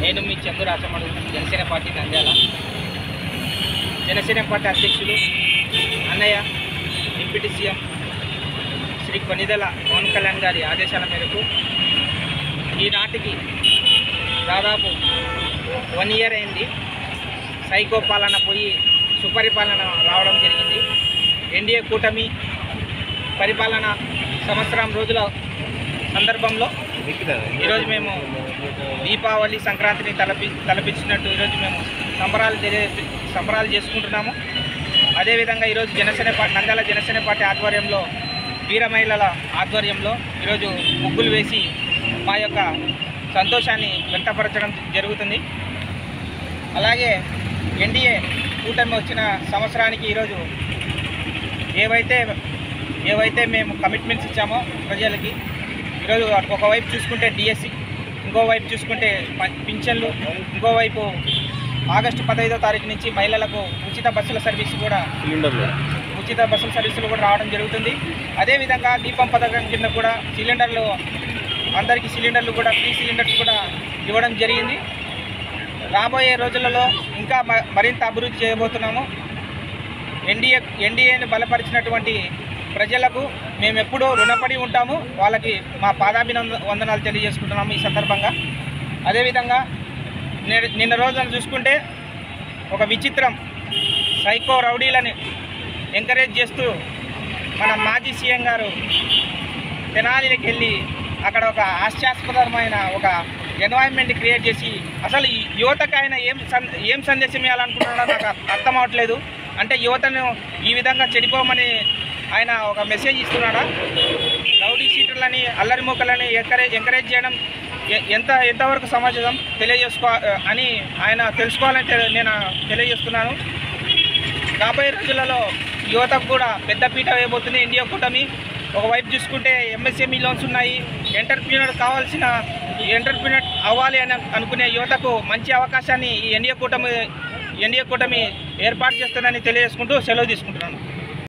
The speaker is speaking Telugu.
నేను మీ చందు రాచమడు జనసేన పార్టీ నంద్యాల. జనసేన పార్టీ అధ్యక్షులు అన్నయ్య డిప్యూటీ సీఎం శ్రీ కొనిదెల పవన్ కళ్యాణ్ గారి ఆదేశాల మేరకు ఈనాటికి దాదాపు 1 ఇయర్ అయింది. సైకో పాలన పోయి సుపరిపాలన రావడం జరిగింది. ఎన్డీఏ కూటమి పరిపాలన సంవత్సరం రోజుల సందర్భంలో ఈరోజు మేము దీపావళి సంక్రాంతిని తలపించినట్టు ఈరోజు మేము సంబరాలు చేసుకుంటున్నాము. అదేవిధంగా ఈరోజు నంద్యాల జనసేన పార్టీ ఆధ్వర్యంలో వీర మహిళల ఆధ్వర్యంలో ఈరోజు ముగ్గులు వేసి మా యొక్క సంతోషాన్ని వ్యక్తపరచడం జరుగుతుంది. అలాగే ఎన్డీఏ కూటమి వచ్చిన సంవత్సరానికి ఈరోజు ఏవైతే మేము కమిట్మెంట్స్ ఇచ్చామో ప్రజలకి, ఈరోజు ఒకవైపు చూసుకుంటే డిఎస్సి, ఇంకోవైపు చూసుకుంటే పింఛన్లు, ఇంకోవైపు ఆగస్టు 15వ తారీఖు నుంచి మహిళలకు ఉచిత బస్సుల సర్వీసులు కూడా రావడం జరుగుతుంది. అదేవిధంగా దీపం పథకం కింద కూడా అందరికీ సిలిండర్లు కూడా ఫ్రీ సిలిండర్స్ కూడా ఇవ్వడం జరిగింది. రాబోయే రోజులలో ఇంకా మరింత అభివృద్ధి చేయబోతున్నాము. ఎన్డీఏని బలపరిచినటువంటి ప్రజలకు మేము ఎప్పుడూ రుణపడి ఉంటాము. వాళ్ళకి మా పాదాభివందనాలు తెలియజేసుకుంటున్నాము ఈ సందర్భంగా. అదేవిధంగా నిన్న రోజున చూసుకుంటే ఒక విచిత్రం, సైకో రౌడీలని ఎంకరేజ్ చేస్తూ మన మాజీ సీఎం గారు తెనాలికి వెళ్ళి అక్కడ ఒక హాస్యాస్పదమైన ఒక ఎన్వైర్న్మెంట్ క్రియేట్ చేసి అసలు ఈ యువతకు ఆయన ఏం సందేశం ఇవ్వాలనుకుంటున్నాడో నాకు అర్థం అవ్వట్లేదు. అంటే యువతను ఈ విధంగా చెడిపోమని ఆయన ఒక మెసేజ్ ఇస్తున్నాడా? రౌడీ షీటర్లని, అల్లరి మూకలని ఎంకరేజ్ చేయడం ఎంతవరకు సమాజం అని ఆయన తెలుసుకోవాలని నేను తెలియజేస్తున్నాను. రాబోయే రోజులలో యువతకు కూడా పెద్దపీట వేయబోతుంది ఎన్డీఏ కూటమి. ఒకవైపు చూసుకుంటే ఎంఎస్ఎంఈ లోన్స్ ఉన్నాయి. ఎంటర్ప్రీనర్ అవ్వాలి అని అనుకునే యువతకు మంచి అవకాశాన్ని ఈ ఎన్డీఏ కూటమి ఏర్పాటు చేస్తుందని తెలియజేసుకుంటూ సెలవు తీసుకుంటున్నాను.